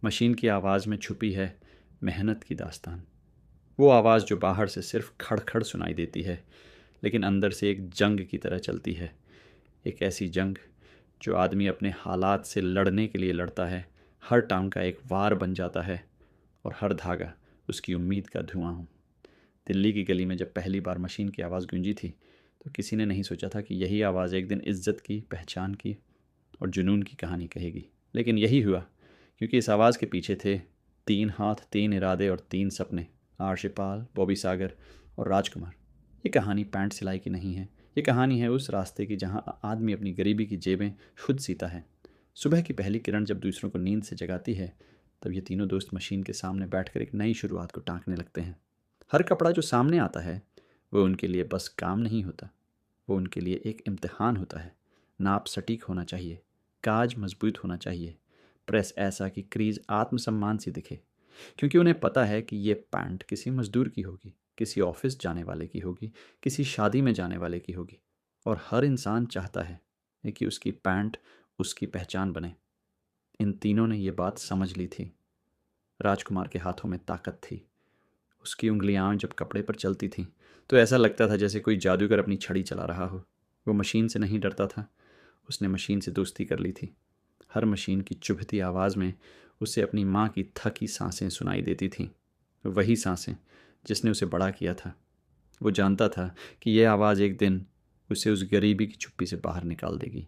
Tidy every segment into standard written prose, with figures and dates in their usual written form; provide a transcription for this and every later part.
Machine की आवाज़ में छुपी है मेहनत की दास्तान। वो आवाज़ जो बाहर से सिर्फ खड़खड़ सुनाई देती है, लेकिन अंदर से एक जंग की तरह चलती है। एक ऐसी जंग जो आदमी अपने हालात से लड़ने के लिए लड़ता है, हर टांग का एक वार बन जाता है और हर धागा उसकी उम्मीद का धुआं हो। दिल्ली की गली में जब पहली बार मशीन की आवाज़ गूंजी थी, तो किसी ने नहीं सोचा था कि यही आवाज़ एक दिन इज्जत की, पहचान की और जुनून की कहानी कहेगी। लेकिन यही हुआ, क्योंकि इस आवाज़ के पीछे थे 3 हाथ, 3 इरादे और 3 सपने। आरशिपाल, बॉबी सागर और राजकुमार। ये कहानी पैंट सिलाई की नहीं है। ये कहानी है उस रास्ते की जहाँ आदमी अपनी गरीबी की जेबें खुद सीता है। सुबह की पहली किरण जब दूसरों को नींद से जगाती है, तब ये तीनों दोस्त मशीन के सामने बैठकर एक नई शुरुआत को टाँकने लगते हैं। हर कपड़ा जो सामने आता है, वो उनके लिए बस काम नहीं होता, वो उनके लिए एक इम्तिहान होता है। नाप सटीक होना चाहिए, काज मजबूत होना चाहिए, प्रेस ऐसा कि क्रीज आत्मसम्मान सी दिखे, क्योंकि उन्हें पता है कि ये पैंट किसी मजदूर की होगी, किसी ऑफिस जाने वाले की होगी, किसी शादी में जाने वाले की होगी। और हर इंसान चाहता है कि उसकी पैंट उसकी पहचान बने। इन तीनों ने ये बात समझ ली थी। राजकुमार के हाथों में ताकत थी। उसकी उंगलियां जब कपड़े पर चलती थीं, तो ऐसा लगता था जैसे कोई जादूगर अपनी छड़ी चला रहा हो। वो मशीन से नहीं डरता था, उसने मशीन से दोस्ती कर ली थी। हर मशीन की चुभती आवाज़ में उसे अपनी माँ की थकी सांसें सुनाई देती थीं, वही सांसें जिसने उसे बड़ा किया था। वो जानता था कि यह आवाज़ एक दिन उसे उस गरीबी की चुप्पी से बाहर निकाल देगी।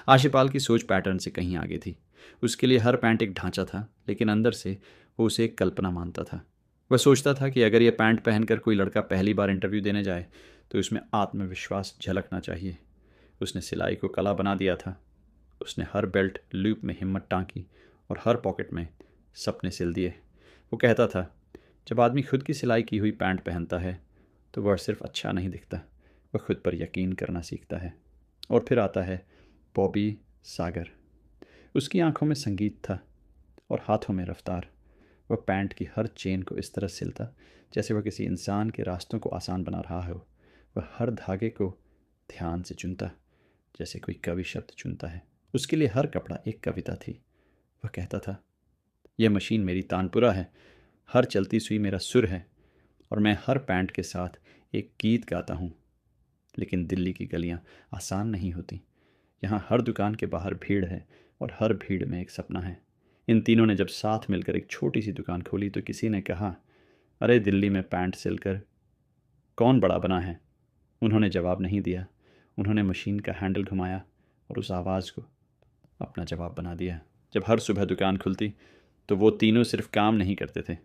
आशिपाल की सोच पैटर्न से कहीं आगे थी। उसके लिए हर पैंट एक ढांचा था, लेकिन अंदर से वो उसे एक कल्पना मानता था। वह सोचता था कि अगर यह पैंट पहनकर कोई लड़का पहली बार इंटरव्यू देने जाए, तो उसमें आत्मविश्वास झलकना चाहिए। उसने सिलाई को कला बना दिया था। उसने हर बेल्ट लूप में हिम्मत टाँकी और हर पॉकेट में सपने सिल दिए। वो कहता था, जब आदमी खुद की सिलाई की हुई पैंट पहनता है, तो वह सिर्फ अच्छा नहीं दिखता, वह खुद पर यकीन करना सीखता है। और फिर आता है बॉबी सागर। उसकी आंखों में संगीत था और हाथों में रफ्तार। वह पैंट की हर चेन को इस तरह सिलता जैसे वह किसी इंसान के रास्तों को आसान बना रहा हो। वह हर धागे को ध्यान से चुनता, जैसे कोई कवि शब्द चुनता है। उसके लिए हर कपड़ा एक कविता थी। वह कहता था, यह मशीन मेरी तानपुरा है, हर चलती सुई मेरा सुर है, और मैं हर पैंट के साथ एक गीत गाता हूँ। लेकिन दिल्ली की गलियाँ आसान नहीं होती। यहाँ हर दुकान के बाहर भीड़ है और हर भीड़ में एक सपना है। इन तीनों ने जब साथ मिलकर एक छोटी सी दुकान खोली, तो किसी ने कहा, अरे दिल्ली में पैंट सिलकर कौन बड़ा बना है। उन्होंने जवाब नहीं दिया। उन्होंने मशीन का हैंडल घुमाया और उस आवाज़ को अपना जवाब बना दिया। जब हर सुबह दुकान खुलती, तो वो तीनों सिर्फ काम नहीं करते थे,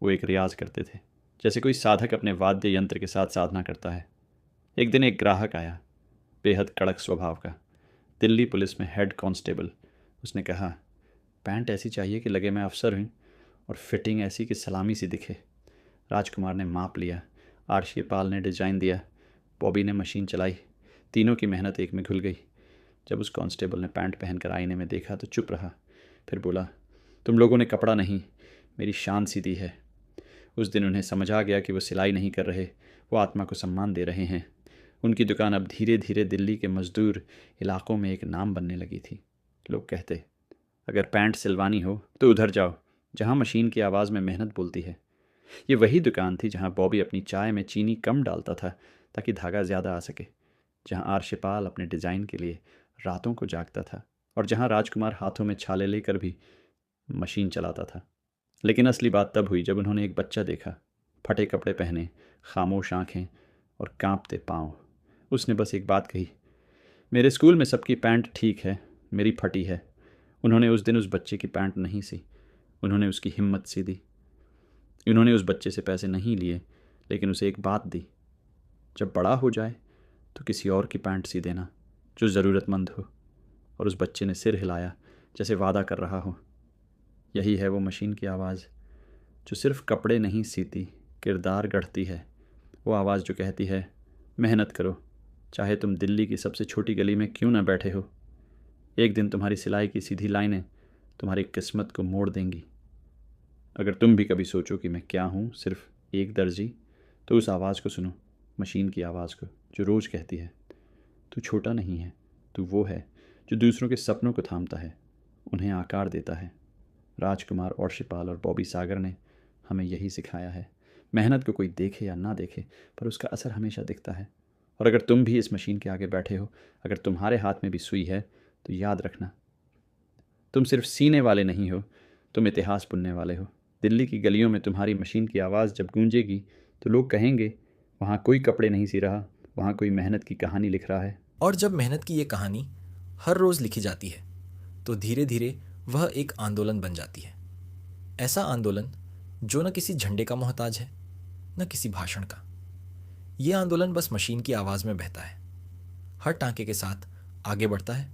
वो एक रियाज करते थे, जैसे कोई साधक अपने वाद्य यंत्र के साथ साधना करता है। एक दिन एक ग्राहक आया, बेहद कड़क स्वभाव का, दिल्ली पुलिस में हेड कांस्टेबल। उसने कहा, पैंट ऐसी चाहिए कि लगे मैं अफसर हूँ, और फिटिंग ऐसी कि सलामी सी दिखे। राजकुमार ने माप लिया, आरशीपाल ने डिज़ाइन दिया, बॉबी ने मशीन चलाई। तीनों की मेहनत एक में घुल गई। जब उस कांस्टेबल ने पैंट पहनकर आईने में देखा, तो चुप रहा। फिर बोला, तुम लोगों ने कपड़ा नहीं, मेरी शान सी दी है। उस दिन उन्हें समझ आ गया कि वो सिलाई नहीं कर रहे, वो आत्मा को सम्मान दे रहे हैं। उनकी दुकान अब धीरे धीरे दिल्ली के मजदूर इलाकों में एक नाम बनने लगी थी। लोग कहते, अगर पैंट सिलवानी हो तो उधर जाओ, जहाँ मशीन की आवाज़ में मेहनत बोलती है। ये वही दुकान थी जहाँ बॉबी अपनी चाय में चीनी कम डालता था ताकि धागा ज़्यादा आ सके, जहाँ आरशिपाल अपने डिज़ाइन के लिए रातों को जागता था, और जहाँ राजकुमार हाथों में छाले लेकर भी मशीन चलाता था। लेकिन असली बात तब हुई जब उन्होंने एक बच्चा देखा, फटे कपड़े पहने, खामोश आंखें और कांपते पाँव। उसने बस एक बात कही, मेरे स्कूल में सबकी पैंट ठीक है, मेरी फटी है। उन्होंने उस दिन उस बच्चे की पैंट नहीं सी, उन्होंने उसकी हिम्मत सी दी। उन्होंने उस बच्चे से पैसे नहीं लिए, लेकिन उसे एक बात दी, जब बड़ा हो जाए तो किसी और की पैंट सी देना जो ज़रूरतमंद हो। और उस बच्चे ने सिर हिलाया जैसे वादा कर रहा हो। यही है वो मशीन की आवाज़ जो सिर्फ कपड़े नहीं सीती, किरदार गढ़ती है। वो आवाज़ जो कहती है, मेहनत करो, चाहे तुम दिल्ली की सबसे छोटी गली में क्यों ना बैठे हो। एक दिन तुम्हारी सिलाई की सीधी लाइनें तुम्हारी किस्मत को मोड़ देंगी। अगर तुम भी कभी सोचो कि मैं क्या हूँ, सिर्फ एक दर्जी, तो उस आवाज़ को सुनो, मशीन की आवाज़ को, जो रोज़ कहती है, तू छोटा नहीं है, तू वो है जो दूसरों के सपनों को थामता है, उन्हें आकार देता है। राजकुमार और शिपाल और बॉबी सागर ने हमें यही सिखाया है। मेहनत को कोई देखे या ना देखे, पर उसका असर हमेशा दिखता है। और अगर तुम भी इस मशीन के आगे बैठे हो, अगर तुम्हारे हाथ में भी सुई है, तो याद रखना, तुम सिर्फ सीने वाले नहीं हो, तुम इतिहास बुनने वाले हो। दिल्ली की गलियों में तुम्हारी मशीन की आवाज़ जब गूंजेगी, तो लोग कहेंगे, वहाँ कोई कपड़े नहीं सी रहा, वहाँ कोई मेहनत की कहानी लिख रहा है। और जब मेहनत की ये कहानी हर रोज़ लिखी जाती है, तो धीरे धीरे वह एक आंदोलन बन जाती है। ऐसा आंदोलन जो न किसी झंडे का मोहताज है, न किसी भाषण का। ये आंदोलन बस मशीन की आवाज़ में बहता है, हर टांके के साथ आगे बढ़ता है,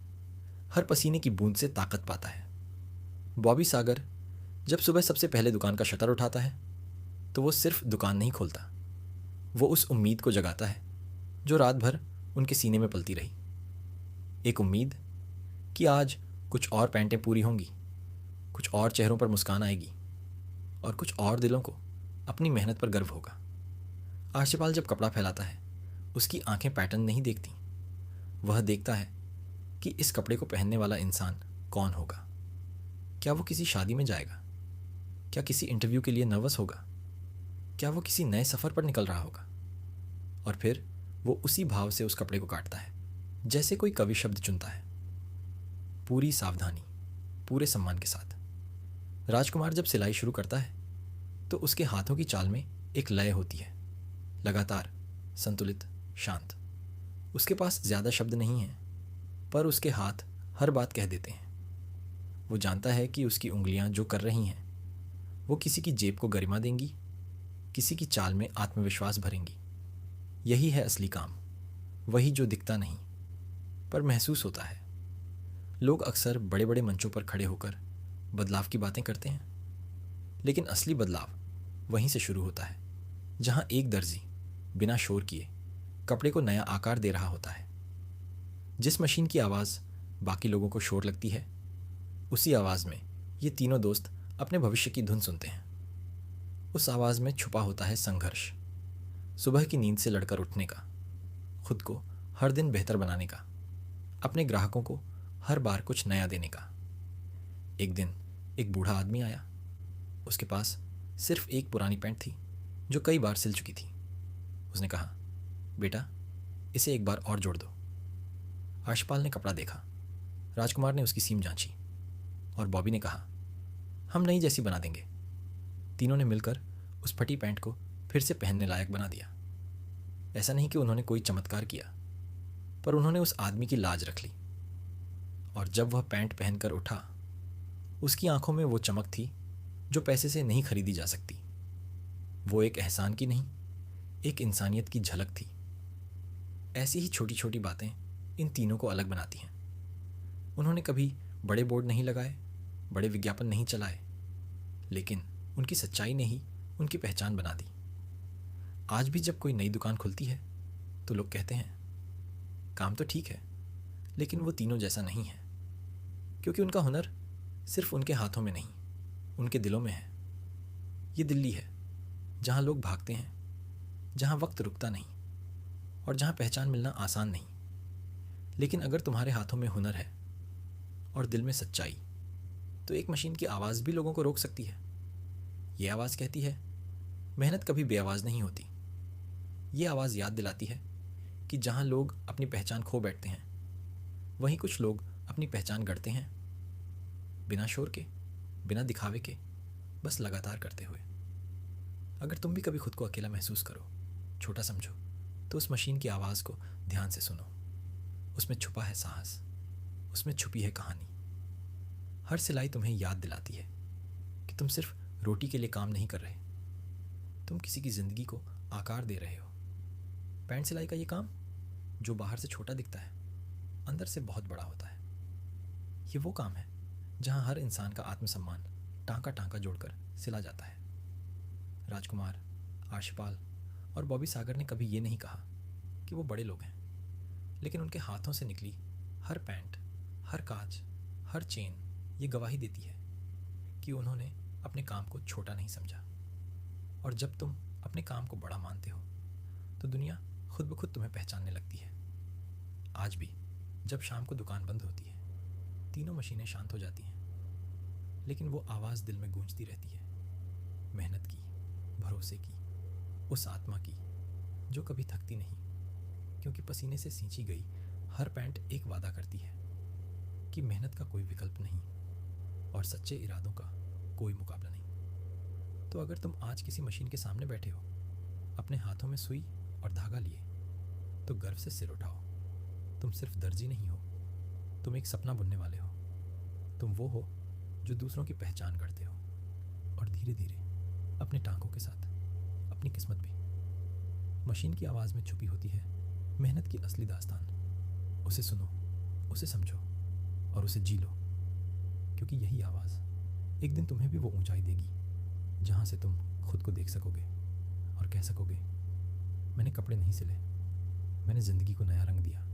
हर पसीने की बूंद से ताकत पाता है। बॉबी सागर जब सुबह सबसे पहले दुकान का शटर उठाता है, तो वो सिर्फ दुकान नहीं खोलता, वो उस उम्मीद को जगाता है जो रात भर उनके सीने में पलती रही। एक उम्मीद कि आज कुछ और पैंटें पूरी होंगी, कुछ और चेहरों पर मुस्कान आएगी, और कुछ और दिलों को अपनी मेहनत पर गर्व होगा। आर्शिपाल जब कपड़ा फैलाता है, उसकी आंखें पैटर्न नहीं देखती, वह देखता है कि इस कपड़े को पहनने वाला इंसान कौन होगा। क्या वो किसी शादी में जाएगा? क्या किसी इंटरव्यू के लिए नर्वस होगा? क्या वो किसी नए सफ़र पर निकल रहा होगा? और फिर वो उसी भाव से उस कपड़े को काटता है, जैसे कोई कवि शब्द चुनता है, पूरी सावधानी, पूरे सम्मान के साथ। राजकुमार जब सिलाई शुरू करता है, तो उसके हाथों की चाल में एक लय होती है, लगातार, संतुलित, शांत। उसके पास ज़्यादा शब्द नहीं हैं, पर उसके हाथ हर बात कह देते हैं। वो जानता है कि उसकी उंगलियां जो कर रही हैं, वो किसी की जेब को गरिमा देंगी, किसी की चाल में आत्मविश्वास भरेंगी। यही है असली काम, वही जो दिखता नहीं पर महसूस होता है। लोग अक्सर बड़े बड़े मंचों पर खड़े होकर बदलाव की बातें करते हैं, लेकिन असली बदलाव वहीं से शुरू होता है, जहां एक दर्जी बिना शोर किए कपड़े को नया आकार दे रहा होता है। जिस मशीन की आवाज़ बाकी लोगों को शोर लगती है, उसी आवाज़ में ये तीनों दोस्त अपने भविष्य की धुन सुनते हैं। उस आवाज़ में छुपा होता है संघर्ष, सुबह की नींद से लड़कर उठने का, खुद को हर दिन बेहतर बनाने का, अपने ग्राहकों को हर बार कुछ नया देने का। एक दिन एक बूढ़ा आदमी आया। उसके पास सिर्फ एक पुरानी पैंट थी जो कई बार सिल चुकी थी। उसने कहा, बेटा, इसे एक बार और जोड़ दो। आर्शिपाल ने कपड़ा देखा, राजकुमार ने उसकी सीम जांची, और बॉबी ने कहा, हम नई जैसी बना देंगे। तीनों ने मिलकर उस फटी पैंट को फिर से पहनने लायक बना दिया। ऐसा नहीं कि उन्होंने कोई चमत्कार किया, पर उन्होंने उस आदमी की लाज रख ली। और जब वह पैंट पहनकर उठा, उसकी आंखों में वो चमक थी जो पैसे से नहीं खरीदी जा सकती। वो एक एहसान की नहीं, एक इंसानियत की झलक थी। ऐसी ही छोटी छोटी बातें इन तीनों को अलग बनाती हैं। उन्होंने कभी बड़े बोर्ड नहीं लगाए, बड़े विज्ञापन नहीं चलाए, लेकिन उनकी सच्चाई ने ही उनकी पहचान बना दी। आज भी जब कोई नई दुकान खुलती है, तो लोग कहते हैं, काम तो ठीक है, लेकिन वो तीनों जैसा नहीं है। क्योंकि उनका हुनर सिर्फ उनके हाथों में नहीं, उनके दिलों में है। ये दिल्ली है, जहाँ लोग भागते हैं, जहाँ वक्त रुकता नहीं, और जहाँ पहचान मिलना आसान नहीं। लेकिन अगर तुम्हारे हाथों में हुनर है और दिल में सच्चाई, तो एक मशीन की आवाज़ भी लोगों को रोक सकती है। ये आवाज़ कहती है, मेहनत कभी बेआवाज़ नहीं होती। ये आवाज़ याद दिलाती है कि जहाँ लोग अपनी पहचान खो बैठते हैं, वहीं कुछ लोग अपनी पहचान गढ़ते हैं, बिना शोर के, बिना दिखावे के, बस लगातार करते हुए। अगर तुम भी कभी खुद को अकेला महसूस करो, छोटा समझो, तो उस मशीन की आवाज़ को ध्यान से सुनो। उसमें छुपा है साहस, उसमें छुपी है कहानी। हर सिलाई तुम्हें याद दिलाती है कि तुम सिर्फ रोटी के लिए काम नहीं कर रहे, तुम किसी की ज़िंदगी को आकार दे रहे हो। पैंट सिलाई का ये काम, जो बाहर से छोटा दिखता है, अंदर से बहुत बड़ा होता है। ये वो काम है जहाँ हर इंसान का आत्मसम्मान टांका टांका जोड़कर सिला जाता है। राजकुमार, आर्शिपाल और बॉबी सागर ने कभी ये नहीं कहा कि वो बड़े लोग हैं, लेकिन उनके हाथों से निकली हर पैंट, हर काज, हर चेन ये गवाही देती है कि उन्होंने अपने काम को छोटा नहीं समझा। और जब तुम अपने काम को बड़ा मानते हो, तो दुनिया खुद ब खुद तुम्हें पहचानने लगती है। आज भी जब शाम को दुकान बंद होती है, तीनों मशीनें शांत हो जाती हैं, लेकिन वो आवाज़ दिल में गूंजती रहती है, मेहनत की, भरोसे की, उस आत्मा की जो कभी थकती नहीं, क्योंकि पसीने से सींची गई हर पैंट एक वादा करती है कि मेहनत का कोई विकल्प नहीं और सच्चे इरादों का कोई मुकाबला नहीं। तो अगर तुम आज किसी मशीन के सामने बैठे हो, अपने हाथों में सुई और धागा लिए, तो गर्व से सिर उठाओ। तुम सिर्फ दर्जी नहीं हो, तुम एक सपना बुनने वाले हो। तुम वो हो जो दूसरों की पहचान करते हो, और धीरे धीरे अपने टांकों के साथ अपनी किस्मत भी। मशीन की आवाज़ में छुपी होती है मेहनत की असली दास्तान। उसे सुनो, उसे समझो और उसे जी लो, क्योंकि यही आवाज़ एक दिन तुम्हें भी वो ऊंचाई देगी जहाँ से तुम खुद को देख सकोगे और कह सकोगे, मैंने कपड़े नहीं सिले, मैंने ज़िंदगी को नया रंग दिया।